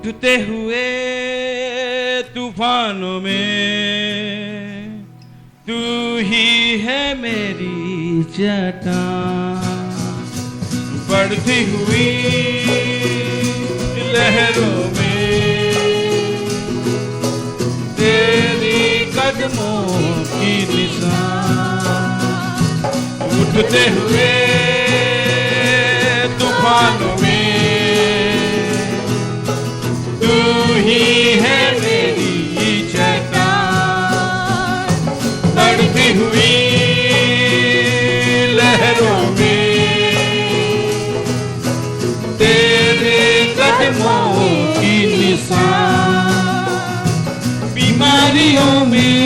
उठते हुए तूफानों में तू ही है मेरी चट्टान, बढ़ती हुई लहरों में तेरी कदमों की निशान, उठते हुए तूफानों में तू ही है मेरी चट्टान, बढ़ती हुई लहरों में तेरे कदमों की निशान, बीमारियों में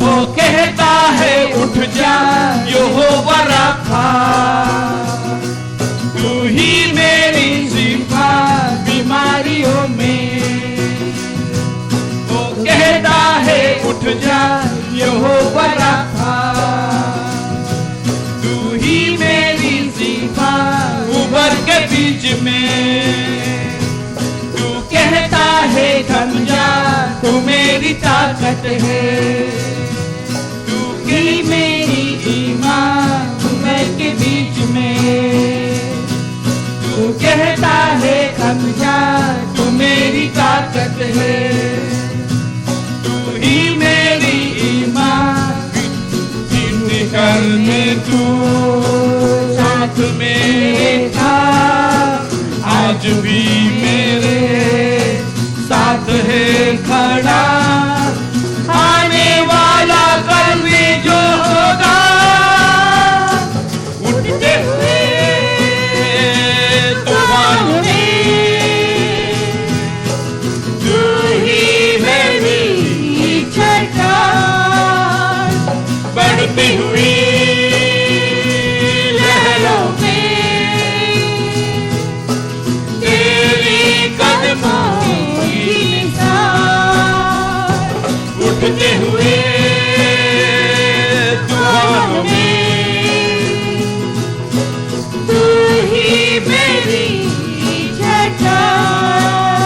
वो कहता है उठ जा यहोवा राफा, तू ही मेरी शिफा, बीमारियों में वो कहता है उठ जा यहोवा राफा, तू ही मेरी शिफा, उबर के बीच में तू कहता है थम जा, तू मेरी ताकत है, तू की मेरी ईमान, उबर के बीच में तू कहता है थम जा, तू मेरी ताकत है, तू ही मेरी ईमान, करने तू साथ में था, आज भी मेरे साथ है खड़ा, आने वाला कल भी जो होगा, उठते हुए तूफानों में तू ही मेरी चट्टान, बढ़ती हुई लहरों में तेरी कदमों की निशान, उठते हुए तूफानों में तू ही मेरी चट्टान,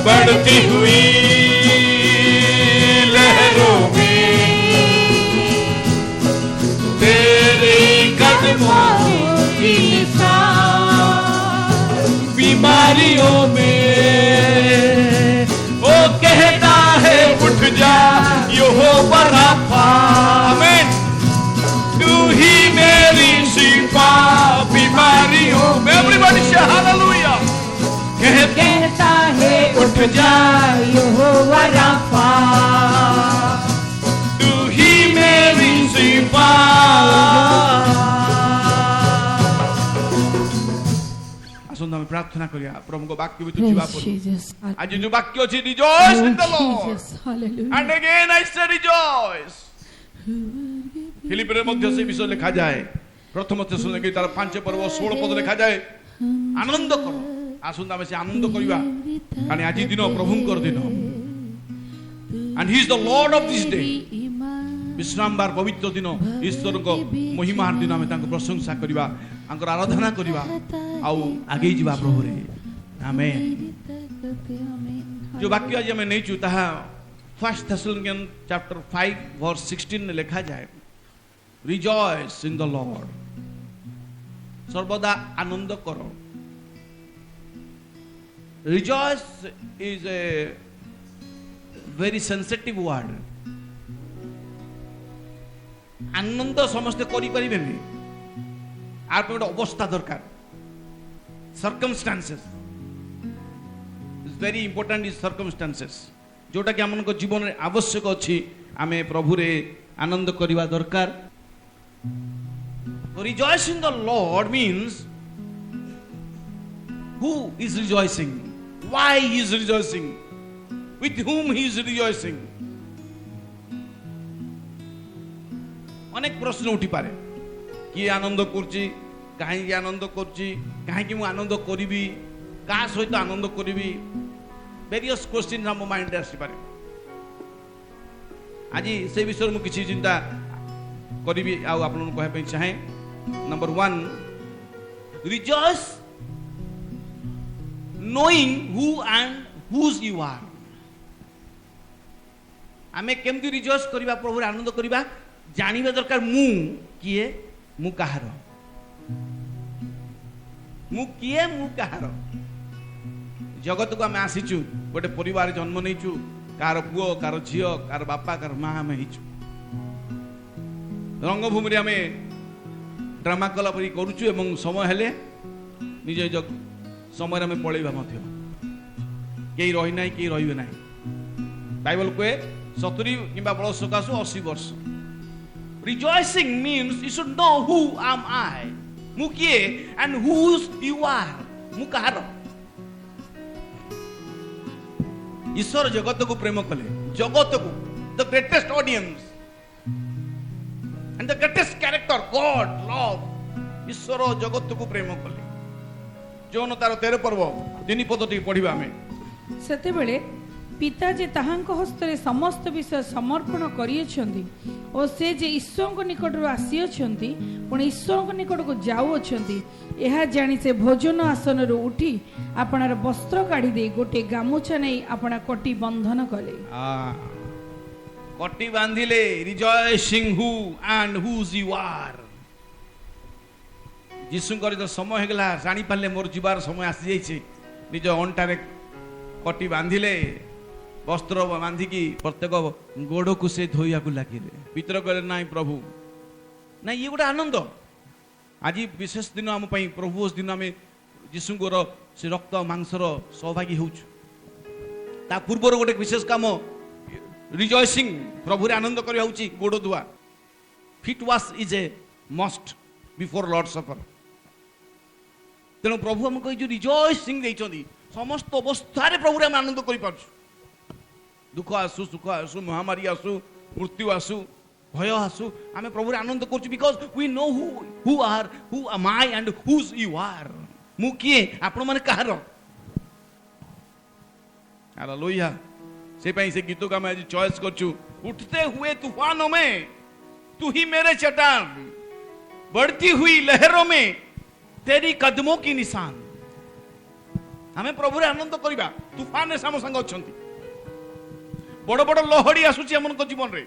बढ़ती हुई लहरों में तेरी कदमों की निशान, बीमारियों में वो कहता है उठ जा यहोवा राफा, आमीन, तू ही मेरी शिफा, बीमारियों में एवरीबॉडी से हालेलुया, कहता है उठ जा यहोवा राफा, तू ही मेरी शिफा। आसुन हम प्रार्थना करिया प्रभु को वाक्य में जीवा पर आज जो वाक्य अछि rejoice in the Lord, and again I से रिजॉइस। फिलिपियर मध्य से विषय लिखा जाए प्रथम थेसलोनिके तार 5 पर्व 16 पद लिखा जाए आनंद करो। आसुन हम से आनंद करिवा कारण आज दिन प्रभुंकर दिन, and he is the lord of this day, विश्रामबार पवित्र दिन, ईश्वर को महिमार दिन आम प्रशंसा करवा, आराधना करवा, आगे जावा प्रभु रे, आमेन। जो वाक्य आज आम नहीं ताहा 1 थेसलोनिकियन चैप्टर 5 वर्स 16 में लिखा जाए रिजॉइस इन द लॉर्ड, सर्वदा आनंद करो। Rejoice is a very sensitive word. आनंद समस्ते करि परिबेनी, आर पे अवस्था दरकार, circumstances is very important, is circumstances जोटा कि हमन को जीवन रे आवश्यक अछि, आमे प्रभु रे आनंद करिवा दरकार। Rejoice in the Lord means who is rejoicing, why he is rejoicing, with whom he is rejoicing। अनेक प्रश्न उठी पारे कि आनंद करछि, काहे आनंद करछि, काहे कि मु आनंद करिवि, का सहित आनंद करिवि, वेरियस क्वेश्चन हम माइंड रे आसी पारे। आज से विषय मु किछि चिंता करिवि आ आपन कहै पई चाहे। Number 1, rejoice knowing who and whose you are. आमे केमती रिजॉइस करिबा प्रभु आनंद करिबा जानिबा दरकार मु किए मु कहार मु किए मु कहार जगत को आमे आसीचु गोटे परिवार जन्म नैचु कार पुओ कार झियो कार बापा कार माँ आमे हिचु रंगभूमि रे आमे ड्रामा कला परि करूचु एवं समय हेले निज समय आमे पळैबा मध्य केही रहि नाही केही रहिबे नाही बाइबल कहे 70 किंबा बड़ सकाशु 80 वर्ष rejoicing means you should know who am I मु किए एंड हुज यू आर मु कहार ईश्वर जगत को प्रेम कले जगत को the greatest audience and the greatest character God love ईश्वर जगत को प्रेम कले जोन तार 13 पर्व 3 पद टी पढिबा में सेते बेले पिता जे ताहांक हस्तरे समस्त विषय समर्पण करियछंती और से जे ईश्वर निकट आसीअछंती पण ईश्वर निकट को जाउअछंती एहा जानि से भोजन आसन रो उठी आपणार वस्त्र काढी दे गोटे गामुछा नै आपणा कटी बंधन कले कटी बांधिले rejoicing who and whose you are यीशुंकर जो समय हेगला जानि पाले मोर जीवार समय आसी जाइछे निज अंटारे कटी बांधिले वस्त्र बांधिकी प्रत्येक गोड़ को से धोइया को लगिले पितर कहले नाई प्रभु ना ये गोटे आनंद आज विशेष दिन आम प्रभु दिन आम यीशुंकर से रक्त मांसर सहभागी होउछु ता पूर्वर गोटे विशेष काम रिजॉइसिंग प्रभु रे आनंद करिया होउची गोड़ धुआ feet wash is a must before lord suffer तेणु प्रभु हमको जो रिजॉइसिंग देइछंदी समस्त अवस्था रे प्रभु रे हम आनंद करि पाछु दुख आसु सुख आसु महामारी आसु मृत्यु आसु भय आसु आमे प्रभु आनंद करछु because we know who are who am I and whose you are मु किए आपण माने कहार हालेलुया से पई से गीत का मैं आज चॉइस करछु उठते हुए तूफानों में तू ही मेरे चट्टान बढ़ती हुई लहरों में तेरी कदमों की निशान हमें प्रभु रे आनंद करिबा तूफान रे साम संग अछंती बड़ बड़ लहड़ी आसुची हमन को जीवन रे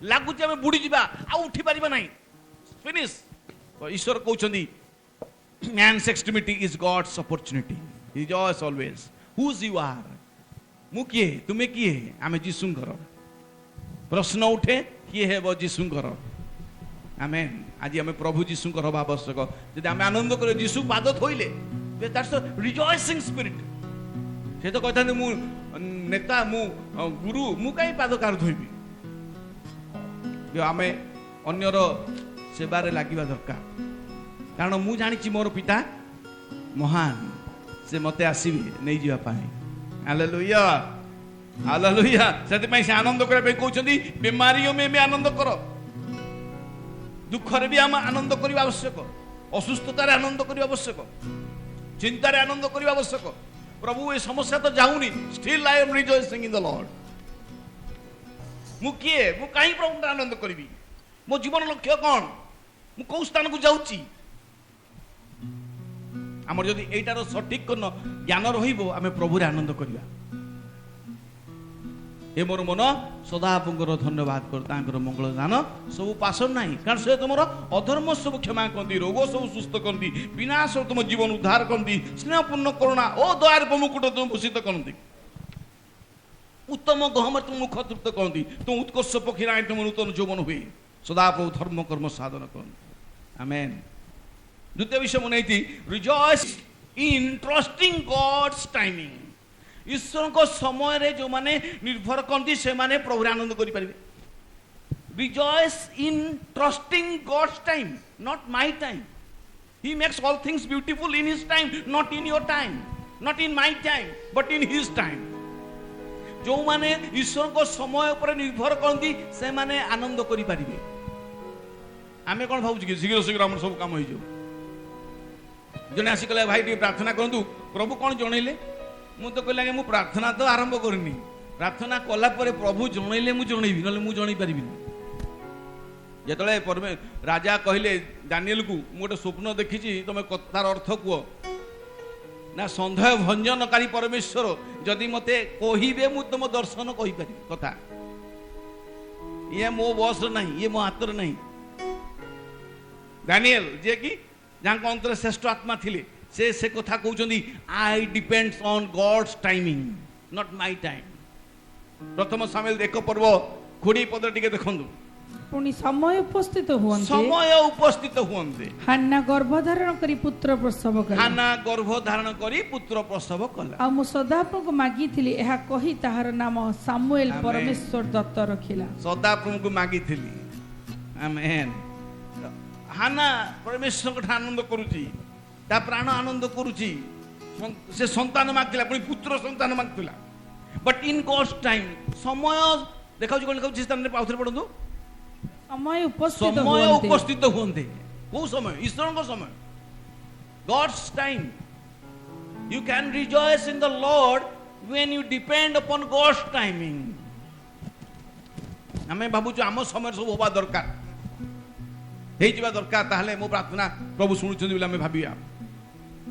लागुची हमें बुड़ी जीवा आ उठी परिबा नाही फिनिश तो ईश्वर कहउछंदी man's extremity is God's opportunity rejoice always whose you are मु किए तुमे किए आमे यीशुंकर प्रश्न उठे किए हेबो यीशुंकर आमेन आज हमें प्रभु यीशुंकर हबा आवश्यक यदि आमे आनंद करे यीशु पाद थोइले दैट्स अ रिजॉइसिंग स्पिरिट से तो कहता मु नेता मु गुरु मु कहीं पाद कार धोबी आमे अन्यर सेवारे लागिबा दरकार कारण मु जानिछि मोर पिता महान से मते आसीबे नै जिवा पाए हालेलुया हालेलुया सेति पई से आनंद करे बे कहउछंदी बीमारियों में भी आनंद करो दुख रे भी हम आनंद करिबा आवश्यक असुस्थता रे आनंद करिबा आवश्यक चिंता रे आनंद करिबा आवश्यक प्रभु ये समस्या तो जाऊनी still I am rejoicing in the lord मु किए मु काई प्रभु आनंद करिबी मो जीवन लक्ष्य कोन मु को स्थान को जाउची हमर जदी एटार सटीक कोन ज्ञान रहिबो आमे प्रभु रे आनंद करिबा ए मोर मन सदा आपंकर धन्यवाद कर तांकर मंगल दान सब पासन नाही कारण से तुमरो अधर्म सब क्षमा करदी रोग सब सुस्थ करदी विनाश तुम जीवन उद्धार करदी स्नेहपूर्ण करुणा ओ दयार मुकुट तुम भूषित करदी उत्तम गहम तुम मुख तृप्त करदी तुम उत्कर्ष पक्षी राय तुम नूतन जीवन हुए सदा प्रभु धर्म कर्म साधन करदी आमेन द्वितीय विषय मनेती rejoice in trusting God's timing ईश्वर को समय रे जो माने निर्भर करती से माने प्रभु आनंद करि परिबे rejoice in trusting God's time not my time he makes all things beautiful in his time not in your time not in my time but in his time जो माने ईश्वर को समय ऊपर निर्भर करती से माने आनंद करि परिबे आमे कोन भाबु कि शीघ्र शीघ्र हमर सब काम होई जो जने आसी कहले भाई टी प्रार्थना करंतु प्रभु कोन जणैले मु तो कहला मु प्रार्थना तो आरंभ करनी प्रार्थना कला परे प्रभु जणैले मु जणैबी नले मु जणै परिबिनी जेतले परमे राजा कहले दानिएल को मु गोटे स्वप्न देखिछि तमे तार अर्थ कुओ ना सन्देह भंजनकारी परमेश्वर जदि मते कहिबे मु तुम दर्शन कहि पारि कथा ये मो बस नहीं ये मो हाथ नहीं। दानिएल जे कि जहाँ अंतर श्रेष्ठ आत्मा थिले से कथा कहउचंदी I depends on God's timing not my time. प्रथम सामुएल 1 पर्व 20 पद टिके देखंदु पुणी समय उपस्थित हुअन्ते समय उपस्थित हुअन्ते हान्ना गर्भधारण करी पुत्र प्रसव कला हाना गर्भधारण करी पुत्र प्रसव कला। आ मु सदाप्रभु को मागिथिली एहा कहि ताहार नाम सामुएल आमेन। परमेश्वर दत्त रखिला। सदाप्रभु को मागिथिली आमेन। हाना परमेश्वर को आनंद करूची ता प्राण आनंद करूची से संतान मागतिला पुणी पुत्र संतान मागतिला बट इन गॉड्स टाइम समय देखाउची कोन लिखाउची स्थान रे पाउथरे पडंतु समय उपस्थित समय हुअन्ते उपस्थित हुअन्ते को समय ईश्वर को समय God's time. You can rejoice in the Lord when you depend upon God's timing. आमे भाबुछु आम समय सब होबा दरकार हेइ जिबा दरकार ताहले मो प्रार्थना प्रभु सुनुछन बिला आमे भाबिया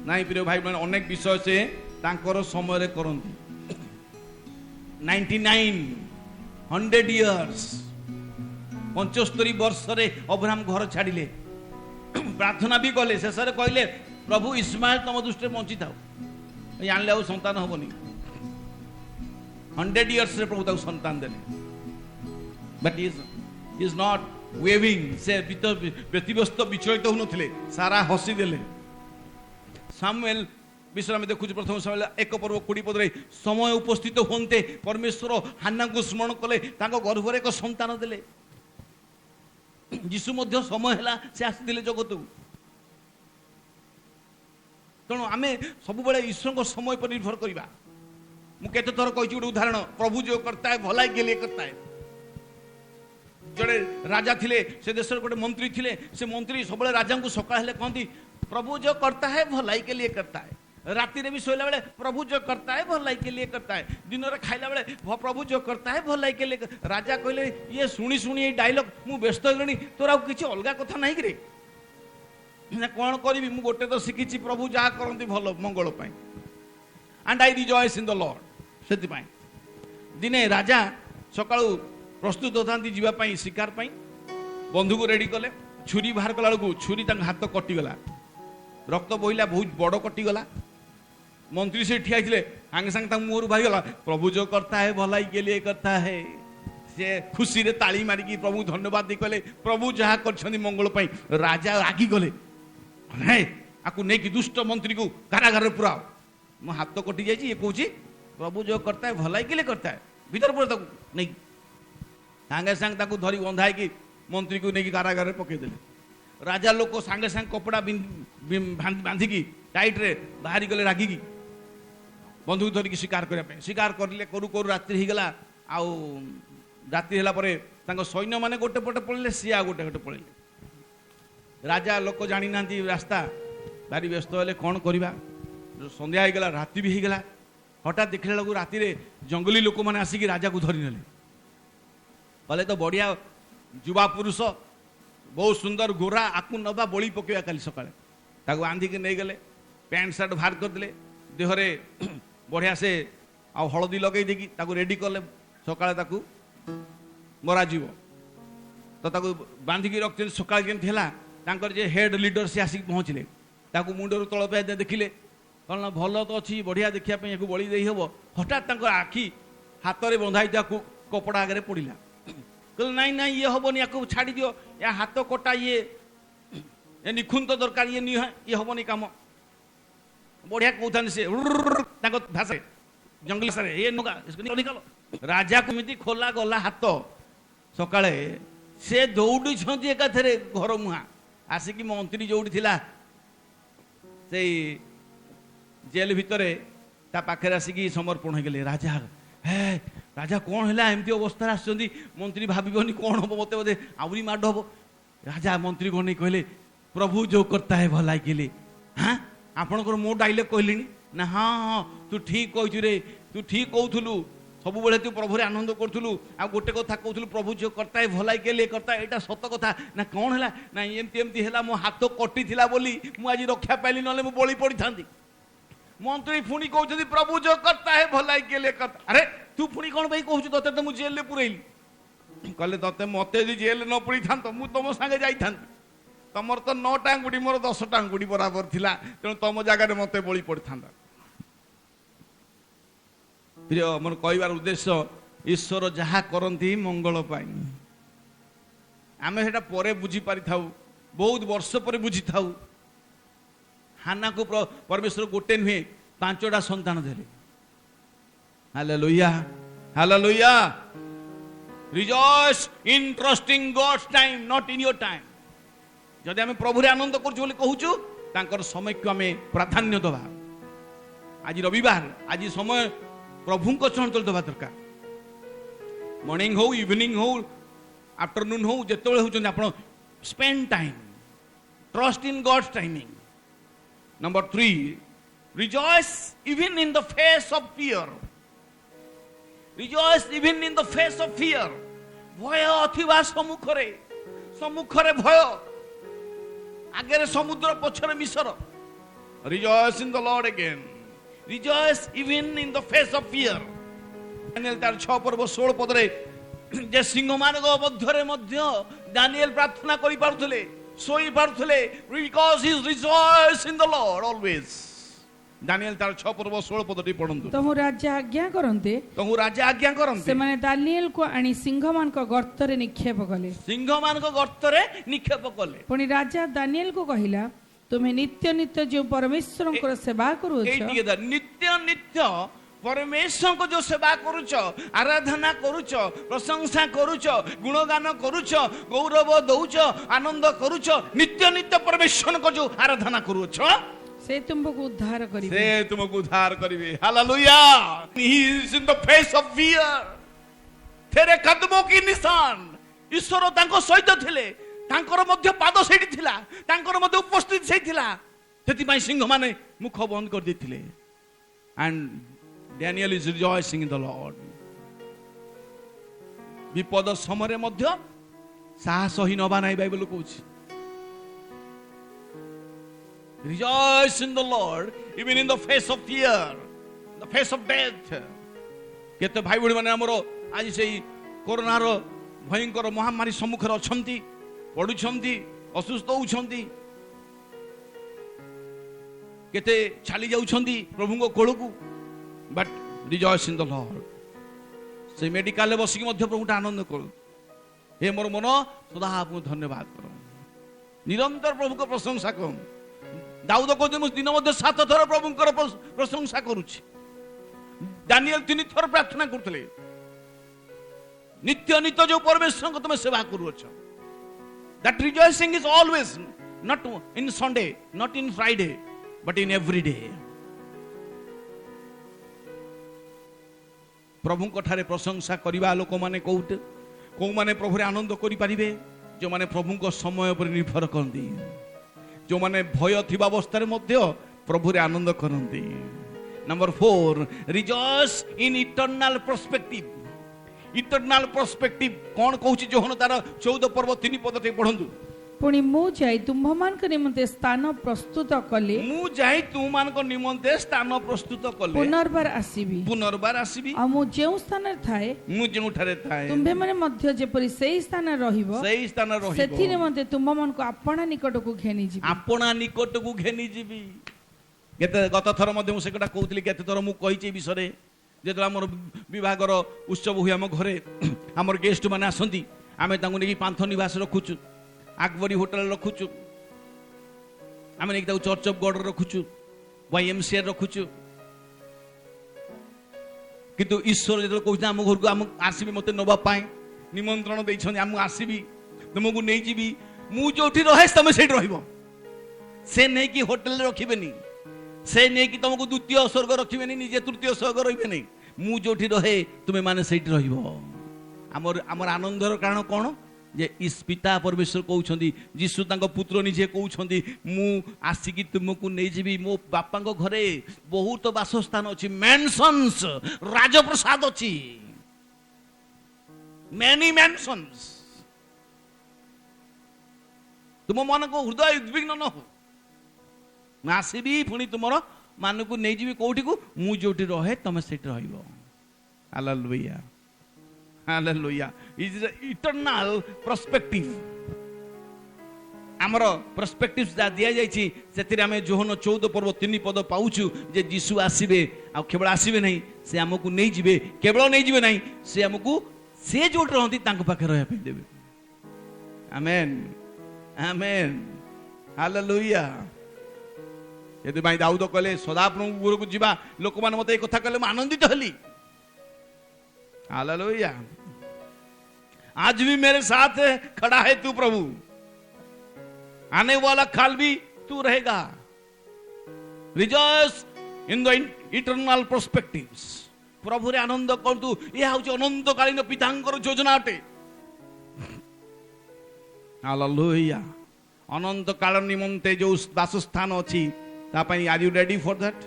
नाइ प्रिय भाई बहन अनेक विषय से तांकर समय रे करंती 99 100 इयर्स 75 वर्ष रे अब्राहम घर छाड़िले प्रार्थना भी कले शेष कहले प्रभु इस्माइल तुम दृष्टि बंची था जानले आ संतान हेनी 100 इयर्स रे प्रभु ताऊ संतान देले बट इज नॉट वेविंग से व्यतिव्यस्त विचलित होनथिले सारा हसी देले। सामुएल विषय में देखुच प्रथम सामुएल 1 पर्व 20 पद रे समय उपस्थित होन्ते परमेश्वर हान्ना को स्मरण कले तांको गर्भ रे एक संतान देले। यीशु मध्य समय है से आसी जगत तेणु आम सब ईश्वर को समय पर निर्भर करवा। मुझे थर कही गोटे उदाहरण प्रभु जो करता है भलाई के लिए करता है। जड़े राजा थिले से देश गोटे मंत्री थिले से मंत्री सब राजा को सकाळ हेले कहती प्रभु जो करता है भलाई के लिए करता है। राति रे भी सोला बेले प्रभु जो करता है भलाई के लिए करता है। दिन रे खाइला बेले प्रभु जो करता है भलाई के लिए। राजा कहले ये शुणी शुणी ये डायलॉग मु व्यस्त होगणी तोर आ किछि अलगा कथा नाही रे ना कोन करबी मु गोटे तो शिखिछि प्रभु जहा करंती भलो मंगल पाई and I rejoice in the lord. सेति पाई दिने राजा सकाळू प्रस्तुत होतांती जीवा पाई शिकार पाई बंधुक रेडी कले छुरी बाहर कला को छुरी तंग हाथ कटि गला रक्त बोहिला बहुत बड़ कटि गला। मंत्री से ठिया थे सागे सागे मुहर बाहरी गला प्रभु जो करता है भलाई के लिए करता है। से खुशी रे ताली मारिकी प्रभु धन्यवाद दी कहले प्रभु जहा कर मंगल पाई। राजा रागी गले आपको नहीं कि दुष्ट मंत्री को कारागार पुराओ मो हाथ कटि जाए ये कौच प्रभु जो करता है भलाई के लिए करता है भीतर पूरा नहीं सागे सागे धरी बंधा कि मंत्री को नहीं कारागार पकईदे। राजा लोक सागे सागे कपड़ा बांधिकी टाइट रे बाहरी गले रागिकी बंधुक धरिकी शिकार करने शिकार करले करू करू रात्रि हो गला। आउ रात्रि होला परे तांको सैन्य माने गोटे पटे पड़े सी आ गोटे गोटे पड़े। राजा लोक जानी ना रास्ता भारी व्यस्त हेले कौन करवा संध्या हो गला राति भी हो गला। हठात देखला बेलू राति रे जंगली लोक मैंने आसिकी राजा को धरी नेले कहले तो बढ़िया युवा पुरुष बहुत सुंदर गोरा आकु नवा बड़ी पकेवा काली सकाळे ताको बांधिकी नहीं गले पैंट सार्ट बाहर करदे देहरे बढ़िया से आ हलदी लगे देकी ताको रेडी कले सकाळे ताको मरा जीव तो ताको बांधिकी रखते सकाळे केमथि हला तांकर जे हेड लीडर से आसिक पहुँचले ताको मुंडर तल पे देखिले कहना भल तो अच्छी बढ़िया देखिया पे याकू बलि देई हबो। हठात तांकर आखि हाथ रे बंधाई ताको कपड़ा आगे पड़िला कहले नहीं नहीं ये हबनी याकू छाड़ी दियो या हाथ कटा ये निखुंत दरकार ये नहीं है ये हबनी काम बढ़िया कहता से भाषा जंगली सारे ये नुका इसको निकालो। राजा को मिति खोला गला हाथ सकाळे से दौड़ी छंती एकाथरे घर मुहा आसिकी मंत्री जोड़ी थिला से जेल भितरे ता पाखे आसिकी समर्पण हो गले। राजा हे राजा कौन है एमती अवस्था आसुँच मंत्री भावन कौन हम मत बोधे आहरी माड हम। राजा मंत्री को नहीं कहले प्रभु जो करता है भलाई के लिए। हाँ आपणकर मो डायलॉग कहली ना हाँ हाँ तू ठीक कहु रे तू ठीक कहूलु सब बेले तू प्रभु आनंद करूँ आ गोटे कथा कहूँ प्रभु जो करता है भलाई के लिए करता है यहाँ सत कथा ना कौन है ना एमती एमती है मो हाथ कटि बोली मुझे रक्षा पाइली ना बली पड़ी था मंत्री पुणी कहते प्रभु जो करता है भलाई के लिए करता। अरे तू पुणी कौन भाई कहू ते तो मुझे जेल पुरैली कहले ते मते यदि जेल न पुरी था तो मु तुम संगे जाई था तमर तो 9 टांगुड़ी मोर 10 टांगुड़ी बराबर थिला तेणु तुम जगह मते बळी पड़ था। प्रिय मोर कहबार उद्देश्य ईश्वर जहाँ करती मंगल पाई आमे सेटा परे बुझी पारि थाउ बहुत वर्ष पर बुझी थाउ। हाना को परमेश्वर गोटे नुहे 5टा संतान देले। Hallelujah hallelujah. Rejoice in trusting God's time not in your time. जदि आमे प्रभु रे आनंद करछु बोली कहूछु तांकर समय को आमे प्राधान्य दबा। आज रविवार आज समय प्रभु को चंचल दबा दरकार। मॉर्निंग हो इवनिंग हो आफ्टरनून हो जेतेबेले होचन आपण spend time trust in God's timing. Number 3 rejoice even in the face of fear. Rejoice even in the face of fear. भय अथिवा सम्मुखरे भय आगे समुद्र पछरे मिसर। Rejoice in the Lord again. Rejoice even in the face of fear. Daniel तार 6 पर्व 16 पदरे जे सिंह मान मध्य दानिएल प्रार्थना करि पारुथले सोई पारुथले because he is rejoice in the lord always. Daniel तार 6 पर्व 16 पदटी पढंतु। तमु राजा आज्ञा करन्ते से माने दानिएल को आनी सिंह मान को गर्तरे निक्षेप कले। सिंह मान को गर्तरे निक्षेप कले। पुनी राजा दानिएल को कहिला तुम्हें नित्य नित्य जो परमेश्वर को सेवा करू छ नित्य नित्य परमेश्वर को जो सेवा करूच आराधना करूच प्रशंसा करूच गुणगान करूच गौरव दौच आनंद करूच नित्य नित्य परमेश्वर को जो आराधना करूच से तुमको उद्धार करिवे। Hallelujah. He is in the face of fear. तेरे कदमों की निशान ईश्वर तांको सहित थिले तांकर मध्य पाद सेठी थिला तांकर मध्य उपस्थित सेठी थिला सेति पई सिंह माने मुख बंद कर देथिले। And Daniel is rejoicing in the Lord. विपद समय मध्य साहस ही नबा नाही Bible कहूछि। Rejoice in the Lord even in the face of fear, the face of death. केते भाई बड़ी माने हमरो आज सेही कोरोना रो भयंकर महामारी सम्मुखर अछंती पडुछंती असुस्थ होउछंती केते छाली जाउछंती प्रभु को कोळकू। But rejoice in the lord. से मेडिकल में बसिक मध्य प्रभु आनंद करू। हे मोर मन सदा आपको धन्यवाद करो निरंतर प्रभु को प्रशंसा करूं। दाऊद कहते दिन मध्य 7 थर प्रभु प्रशंसा करुछि। दानिएल 3 थर प्रार्थना करथले नित्य नित्य जो परमेश्वर को तुम सेवा करूछ। That rejoicing is always not in Sunday not in Friday but in every day. प्रभु ठारे प्रशंसा करवा लोक माने कोउटे को माने प्रभु रे आनंद करि परिबे जो माने प्रभु को समय पर निर्भर करती जो माने भय थिबा अवस्था रे मध्य प्रभु रे आनंद करती। Number 4 rejoice in eternal perspective. Eternal perspective कौन कहूची जोहन तार 14 पर्व 3 पदटे पढंतु। पुणी मु जाई तुममान को निमंते स्थान प्रस्तुत कले। मु जाई तुममान को निमंते स्थान प्रस्तुत कले। पुनर्बार आसीबी आ मु जेउ स्थान रे थाए मु जेउ ठारे थाए तुम्भे माने मध्य जेपरि सेही स्थान रहिबो सेथि निमंते तुममान को आपणा निकट को घेनी जीबी। केते गत थर मध्य मु सेकटा कहउतली केते थर मु कहिची विषय जेतला हमर विभागर उत्सव हुई हम घरे हमर गेस्ट माने आसंती आमे तांगु नेकी पांथ निवास रखुचु आकबरी होटल रखुचु आमे नेकी ताऊ चर्च ऑफ गॉड रखुचु YMCA रखुचु किंतु ईश्वर जेतल कहउता हम घर को हम आसीबी मते नबा पाए निमंत्रण दैछन हम आसीबी तुमको नै जीबी मु जोठी रहे तमे सेठ रहिबो से नै कि होटल रखिबेनी से नै कि तुमको द्वितीय स्वर्ग रखिबेनी निजे तृतीय स्वर्ग रहिबेनी मु जोठी रहे तुमे माने सेठ रहिबो। हमर आनंदर कारण कोन जे इस पिता परमेश्वर कहउछंदी यीशु तांको पुत्र निजे कहउछंदी मु आसीकी तुमको नै जीबी मो बापा को घरे बहुत वासस्थान अछि मैनसन्स राजप्रसाद अछि मेनी मैनसन्स। तुम मन को हृदय उद्विग्न न हो आसबी पुणी तुम ମାନଙ୍କୁ ନେଇଯିବି କୋଉଠିକୁ ମୁଁ ଯୋଉଠି ରହେ ତମେ ସେଇଠି ରହିବ ହାଲେଲୁୟା ହାଲେଲୁୟା ଇଜ ଇଟର୍ନାଲ पर्सपेक्टिव ଆମର पर्सपेक्टिव ଯା ଦିଆ ଯାଇଛି ସେଥିରେ ଆମେ ଯୋହନ 14 पर्व 3 पद ପାଉଛୁ ଯେ ଯୀଶୁ ଆସିବେ ଆଉ କେବଳ ଆସିବେ ନାହିଁ ସେ ଆମକୁ ନେଇଯିବେ କେବଳ ନେଇଯିବେ ନାହିଁ ସେ ଆମକୁ ସେ ଯୋଉଠି ରହନ୍ତି ତାଙ୍କ ପାଖରେ ରହିବା ପାଇଁ ଦେବେ ଆମେନ୍ ଆମେନ୍ ହାଲେଲୁୟା ସେଥିପାଇଁ ଦାଉଦ କହିଲେ ସଦାପ୍ରଭୁ ଘରକୁ ଯିବା ଲୋକମାନେ ମତେ ଏ କଥା କହିଲେ ମୁଁ ଆନନ୍ଦିତ ହେଲି हालेलुया आज भी मेरे साथ खड़ा है तू प्रभु आने वाला काल भी तू रहेगा rejoice in the eternal perspectives प्रभु रे आनंद करतु ये हउछ अनंत कालीन पितांकर योजना अटे हालेलुया अनंत काल निमंते जो वासस्थान अछि ता पई are you ready for that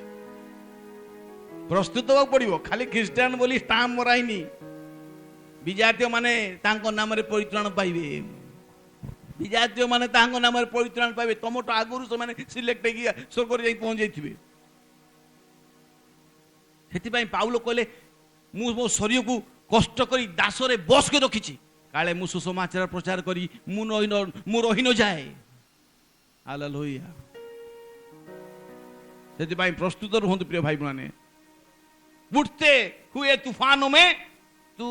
प्रस्तुत होगा पड़ो खाली ख्रीस्टान बोली स्टाम्प मराइनी विजातीय माने तांको नाम रे परित्राण पाइबे विजातीय माने तांको नाम रे परित्राण पाइबे तमटो आगुरु से माने सिलेक्ट हेगी स्वर्ग रे पहुंच जाइथिबे हेति पई पाउलो कहले मु मो शरीर को कष्ट करी दास रे बस के रखिछि काले मु सुसमाचार प्रचार करी मु रही न जाए हालेलुया हेति पई प्रस्तुत रहंतु प्रिय भाई माने उठते हुए तूफानों में तू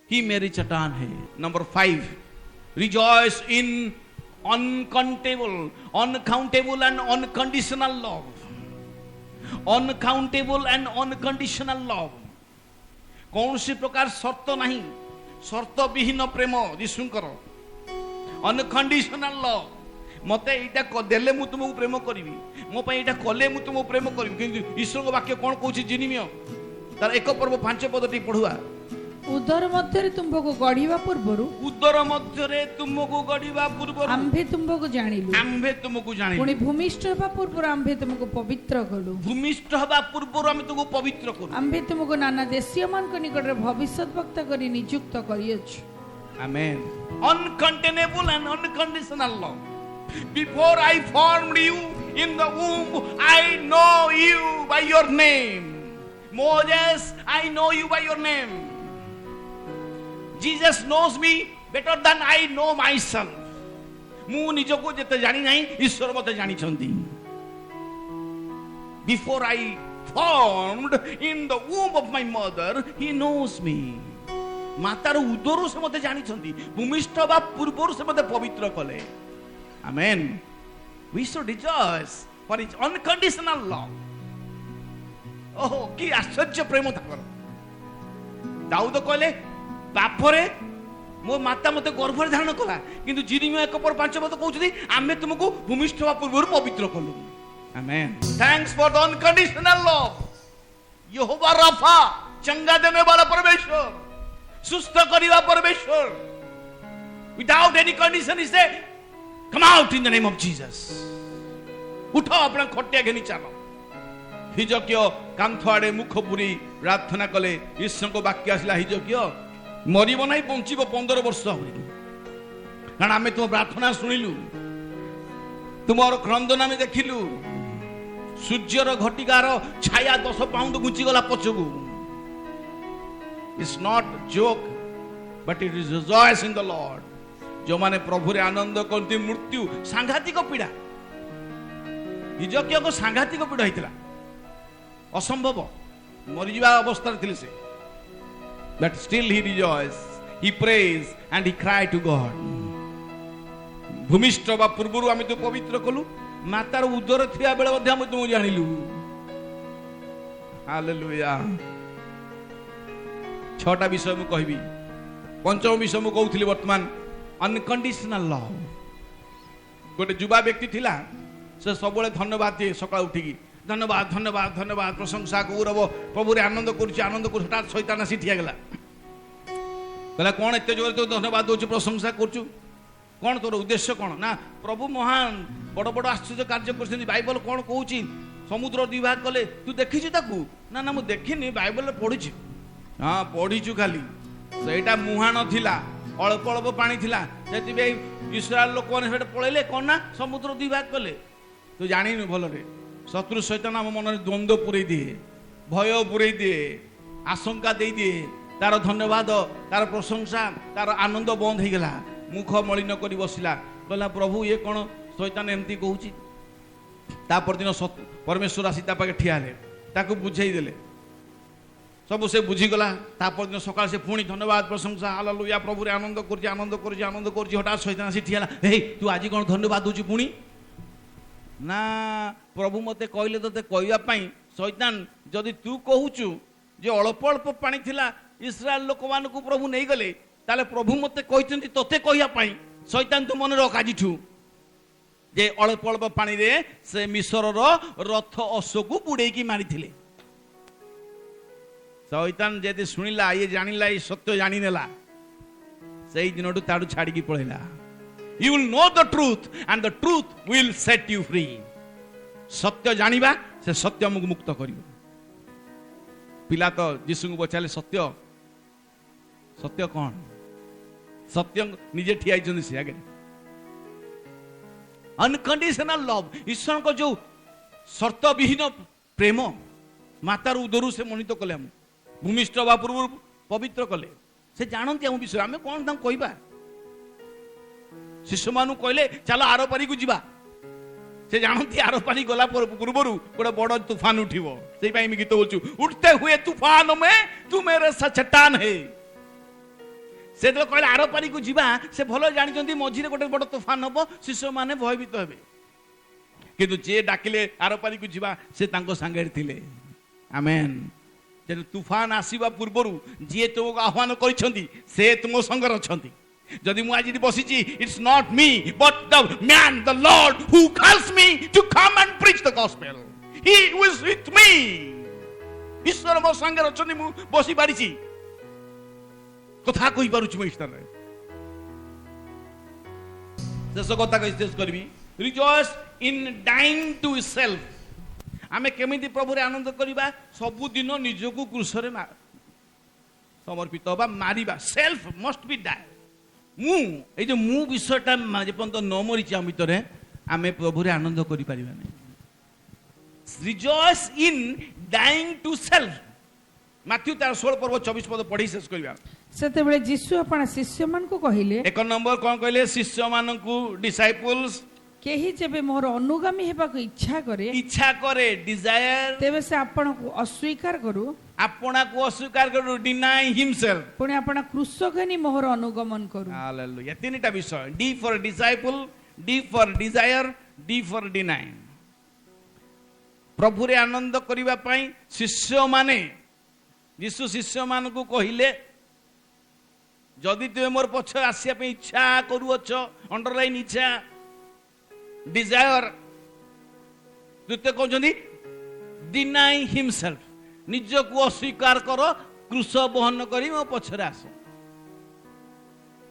ही मेरी चट्टान है number 5 rejoice in uncountable and unconditional love uncountable and unconditional love कौन सी प्रकार शर्त नहीं शर्त विहीन प्रेम यीशुंकर अनकंडीशनल लव मते एटा देले मु तुमको प्रेम करिवि मो पई एटा कले मु तुमको प्रेम करिवि किंतु ईश्वर को वाक्य कोन कहूची जिनिमियो तार 1 पर्व 5 पद टी पढुआ उदर मध्य रे तुमको गढिबा पूर्वरु उदर मध्य रे तुमको गढिबा पूर्वरु आम्भे तुमको जानिलु पुनी भूमिष्ठ हबा पूर्वर आम्भे तुमको पवित्र कलु भूमिष्ठ हबा पूर्वर हम तुमको पवित्र कलु आम्भे तुमको नाना देशीय मान को निकट रे भविष्यद्वक्ता करी नियुक्त करियछु amen uncontainable and unconditional love Before I formed you in the womb, I know you by your name. Moses, I know you by your name. Jesus knows me better than I know myself. मु निजको जते जानि नाही ईश्वर मते जानि छंती. Before I formed in the womb of my mother, he knows me. मातार उदरु से मते जानि छंती. भूमिष्ठ बा पूर्वरु से मते पवित्र कले. Amen. We should rejoice for his unconditional love. Oh, कि आश्चर्य प्रेम थाकर. दाऊद कहले बापरे मो माता मते गर्भ धारण कला किंतु जिरिमिया 1:5 पद कहउछथि आमे तुमको भूमिष्ठ वा पूर्वरु पवित्र कलु. Amen. Thanks for the unconditional love. Jehovah Rapha चंगा देने वाला परमेश्वर सुस्थ करिवा परमेश्वर without any condition he said come out in the name of Jesus उठो अपना खटिया घेनी चलो हिजकियो कांथआडे मुख पुरी प्रार्थना कले ईश्वर को वाक्य आसला हिजकियो मरिबो नाही बंचिबो 15 वर्ष होई कारण आमे तुम प्रार्थना सुनिलु तुमर क्रंदन आमे देखिलु सूर्यर घटिकार छाया 10 पाउंड गुची गला पछगु it's not joke but it is rejoice in the lord जो माने प्रभु रे आनंद करती मृत्यु सांघातिक पीड़ा हिजकिया को सांघातिक पीड़ा होइतिला असंभव मरि जीवा अवस्था थिले से but still he rejoice he praise and he cry to God भूमिष्ठ बा पूर्वरु आमे तो पवित्र कलु मातार उदर थिया बेले मध्ये हम तुम जानिलु हालेलुया छटा विषय मु कहबी पंचम विषय मु कहउथिली वर्तमान अनकंडीशनल लव गोटे युवा व्यक्ति थिला से सबले धन्यवाद दिए सकाळ उठिकी धन्यवाद धन्यवाद धन्यवाद प्रशंसा गौरव प्रभु रे आनंद करूची हठात शैतान आसी ठिया गेला कहला कोन एते जोर तो धन्यवाद दोछु प्रशंसा करछु कोन तोर उद्देश्य कोन ना प्रभु महान बड़ बड़ आश्चर्य कार्य करछन बाइबल कोन कहूची समुद्र विभाग कले तू देखिछु ताकू ना ना मु देखिनी बाइबल रे पढिछु हां पढिछु खाली सेटा मुहान थिला अल्प अल्प पानी थिला सेति इस्राएल लोक माने सेटा पळेले कोन ना समुद्र विभाग कले तू जानिनु भल रे शत्रु शैतान आम मन में द्वंद्व पूरे दिए, भय पूरे दिए, आशंका दे दिए। तार धन्यवाद, तार प्रशंसा, तार आनंद बंद हो गला, मुख मलिन कर बसला, कहला प्रभु ये कौन शैतान एमती कहूँ। तापर दिन परमेश्वर आसी ता पाखे ठिया हेले, ताकू बुझेई देले, सब से बुझीगला। तापर दिन सकाल से पुणी धन्यवाद प्रशंसा हालेलुया प्रभु रे आनंद कर आनंद कर आनंद कर। हठात शैतान आसी ठिया हे तू आज कौन धन्यवाद दूची पुणी ना प्रभु मते कहले तोते कहवाई। शैतान जदि तू कहूचु जे अल्प अल्प पानी थिला इस्राएल लोक मान को प्रभु नहीं गले, ताले प्रभु मते कहते तोते कहवाई। शैतान तू मन रख आज जे अल्प अल्प पानी रे से मिस्र रथ अश्व को बुड़े की मारी थिले। शैतान जदि शुणिला ये जानिला ये सत्य जानी नेला, सही दिन ताड़ू छाड़ी की पळेला। You will know the truth and the truth will set you free। सत्य जानिबा से सत्य हमको मुक्त करियो। पिला तो यीशु को बचाले सत्य, सत्य कौन? सत्य निजे ठिया होइछन से आगे। अनकंडीशनल लव, ईश्वर को जो शर्त विहीन प्रेम मातार उदरु से मनित कले, हम भूमिष्ठ बा पूर्व पवित्र कले। से जानती हम विषय आम कौन तां कहबा। शिशु मानु कहले चलो आर पारी को जीवा, से जानती आर पारी गला पूर्व गोटे बड़ तूफान उठिबो। सेई पई गीत बोलछु, उठते हुए तूफान में तू मेरे चट्टान है। से तो कहले आर पारी को जीवा, से भलो जानिचंती मझिरे गोटे बड़ तूफान हबो, शिशु माने भयभीत हेबे। किंतु जे डाकिले आर पारी को जीवा से तांको संगे थिले। आमेन। जे तूफान आसीबा पूर्वरु जे तुमको आह्वान करिसंती से तुम संगर अछंती। जदि मु आज बसीची, it's not me but the man the lord who calls me to come and preach the gospel, he is with me. ईश्वर मो संगे अछंती, मु बसी पारिची, कथा कहि पारुची। मु ईश्वर रे शेष कथा कहि शेष करबी। Rejoice in dying to self. आमे केमिति प्रभु रे आनंद करिबा? सबु दिन निजको क्रूस रे समर्पित होबा, मारिबा। Self must be die. मु ए जो मु विषयटा जेपर्यंत न मरीची आम भितर आमे प्रभु रे आनंद करि परिबा नै। Rejoice in dying to self. Matthew 16 पर्व 24 पद पढ़ी शेष करिबा। सेते बेले यीशु अपन शिष्य मान को कहिले, एक नंबर कोन कहले? शिष्य मान को डिसाइपल्स केही जेबे मोर अनुगामी हेबा को इच्छा करे डिजायर, तेबे से आपण को अस्वीकार करू, आपना को अस्वीकार करू, डिनाई हिमसेल्फ, पुणे आपण क्रूस घनी मोर अनुगमन करू। हालेलुया। तीनटा विषय, D for disciple, D for desire, D for deny. प्रभु रे आनंद करिबा पई शिष्य माने, यीशु शिष्य मान को कहिले जदि तुमे मोर पछ आसिया पे इच्छा करूअछ, अंडरलाइन इच्छा, डिजायर, द्वितीय कहते डिनाई हिमसेल्फ, निज को अस्वीकार कर, क्रूस बहन करी मो पछरे आस।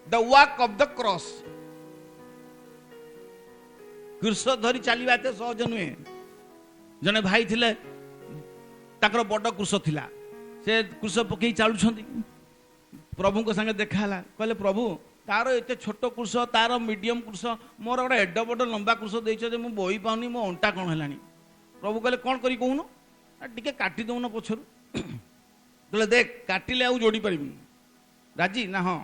The walk of the cross. क्रूस धरी चलवा एत सहज नुहे। जने भाई थिले, ताकर बड़ क्रूस थिला, से क्रूस पकई चलुछंती। प्रभु को संगे देखाला, कहले प्रभु तार एते छोट क्रूस, तार मीडियम क्रूस, मोर गोटे एड बड़ लंबा क्रूस देइछ जे मु बोई पाउनी, मो अंटा कोन हेलानी। प्रभु कहले कोन करी कहून, टिके काटी दउन पछरु। कहले देख काटिले आ जोड़ी परिबी, राजी ना? हां।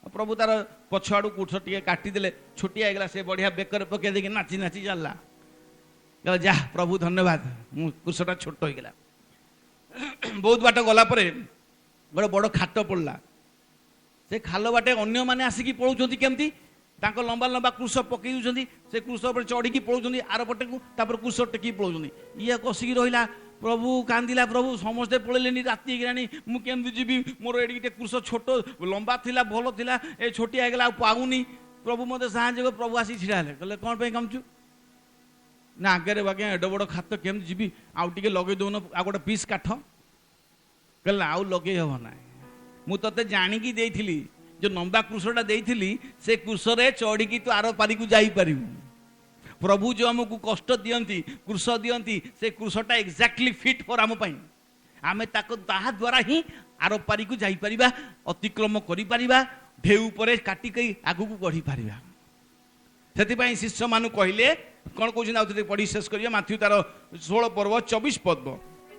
प्रभु तार पछ आडू क्रूस टिके काटी देले, छुटिया गेला, से बढ़िया बेकर पके देखि नाची नाची चलला। कहले जा प्रभु धन्यवाद, मु क्रूसटा छोट हो गेला। बहुत बाट गला परे गोटे बड़ खाट पड़ला। से खाल बाटे अन्य माने आसिकी पळौचंती, केमती तांको लंबा लंबा क्रूस पकई दउचंती, से क्रूस पर चढ़ी पळौचंती आर पटे को, तापर क्रूस टेकी पळौचंती। ये कसिकी रहिला। प्रभु कांदिला, प्रभु समस्ते पळेलेनी, राती गेलानी, मु केमती जीवी, मोर एडी क्रूस छोट लंबा थिला, भलो थिला, ए छोटिया गेला पाउनी। प्रभु मते साहाय्य कर। प्रभु आसी छिड़ा हेले, कहले कोन पे कामचु ना? आगे बागे एड बड़ खात केमती जीवी, आउ टिके लगे दउन आ गोटे पीस काठ। कहले आउ लगे हबो ना, मु तते जानिकी देइथिली, जो लंबा क्रूसटा देइथिली, से क्रूसरे चढ़ी तू आर पारी को जाई परिबु। प्रभु जो हमको कष्ट दियंती, क्रूस दियंती, से क्रूसटा एक्जाक्टली फिट फॉर आम पई। आमे ताको ताहा द्वारा ही आर पारी को जाई परिबा, अतिक्रम करि परिबा, ढेउ परे काटी कई आगु को बढ़ी परिबा। सेति पई शिष्य मानु कहिले कौन कहते पढ़ी शेष करिए माथ्यू तार 16 पर्व 24 पद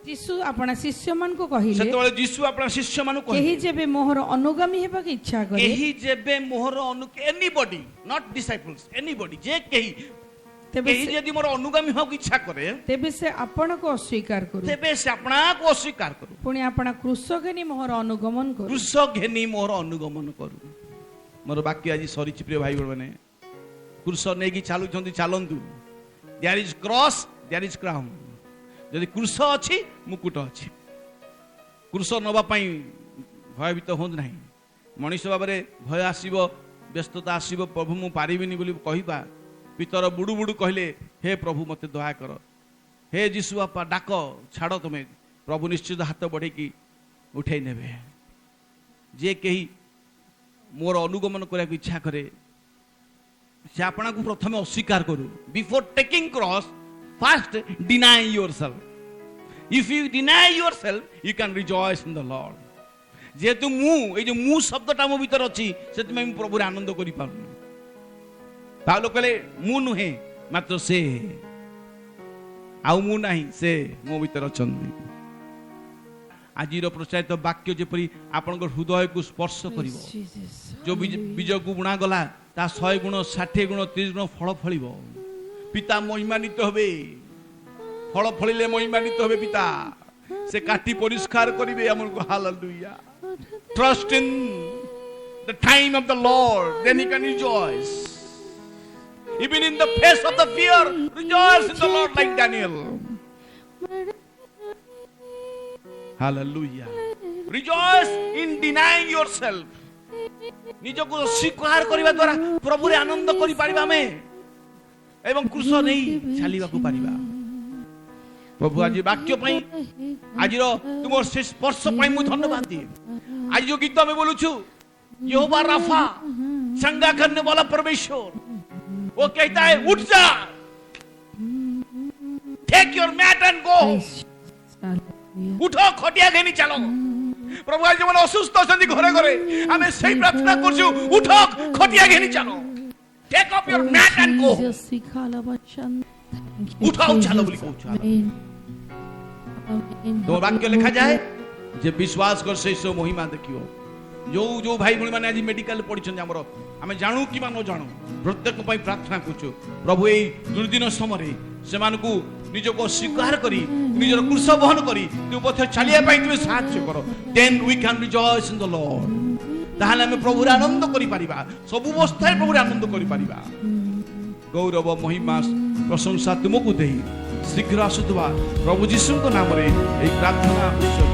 यीशु अपना शिष्य मान को कहिले सेतबेले यीशु अपना शिष्य मानु केही कहिले जेबे मोहर अनुगामी हेबा के इच्छा करे एही जेबे मोहर एनीबॉडी नॉट डिसाइपल्स एनीबॉडी जे केही तेबे केही यदि मोर अनुगामी होक इच्छा करे तेबे से आपण को अस्वीकार करू तेबे से अपना को अस्वीकार करू पुणी आपण क्रूस घेनी मोहर अनुगमन करू क्रूस घेनी मोर अनुगमन करू मोर वाक्य आज सरीची प्रिय भाई बने क्रूस नेकी चालू छंती चालंतु there is cross there is crown यदि क्रूस अछि मुकुट अछि क्रूस नबा पई भयभीत होंद नाही मनुष्य बाबरे भय आसीबो व्यस्तता आसीबो प्रभु मु पारिबिनी बोली कहिबा पितर बुडु बुडु कहले हे प्रभु मते दया कर हे यीशु बापा डाक छाड़ तुमे प्रभु निश्चित हाथ बढ़े की उठे नेबे जे कही मोर अनुगमन करने इच्छा करे से आपना को प्रथम अस्वीकार करू before taking cross first deny yourself if you deny yourself you can rejoice in the lord जेतु मु ए जो मु शब्दटा मो भीतर अछि सेति मैं प्रभु रे आनंद करि पारु पावलो कहले मु नुहे मात्र से आउ मु नाही से मो भीतर अछंदी आजिर प्रचारित वाक्य जेपरी आपन हृदय को स्पर्श करिवो जो बीज को बुणा गला ता 100 गुण 60 गुण 30 गुण फल फलिबो पिता महिमान्वित होबे फल फलिले महिमान्वित होबे पिता से काटी परिष्कार करिवे हमन को hallelujah trust in the time of the Lord then you can rejoice even in the face of the fear rejoice in the Lord like Daniel hallelujah rejoice in denying yourself निज को स्वीकार करिबा द्वारा प्रभु रे आनंद करि पारिबा में एवं क्रूस नहीं चलीबा को पारिबा प्रभु आज वाक्य पई आज रो तुमर से स्पर्श पई मु धन्यवाद दी आज जो गीत में बोलु छु यहोवा राफा संगा करने वाला परमेश्वर वो कहता है उठ जा take your mat and go उठो खटिया घेनी चलो प्रभु आज जो असुस्थ अछंती घरे घरे हमें सही प्रार्थना करछु उठो खटिया घेनी चलो take up your mat and go उठाओ चलो बोली कहू तो वाक्य लिखा जाए जे विश्वास कर से सो महिमा देखियो जो जो भाई भणी माने आज मेडिकल पढिछन हमरो आमे जानू कि मान जानू प्रत्येक पई प्रार्थना करछु प्रभु ए दुर्दिन समय से मानकू निज को स्वीकार करी निजर क्रूस वहन करी तू पथ चलिया पई तू साहाय्य करो then we can rejoice in the lord ताहाले हमें प्रभु रे आनंद करि परिबा सब अवस्था प्रभु रे आनंद करि परिबा गौरव महिमा प्रशंसा तुमको देई शीघ्र आसुतबा प्रभु यीशु को नाम रे ए प्रार्थना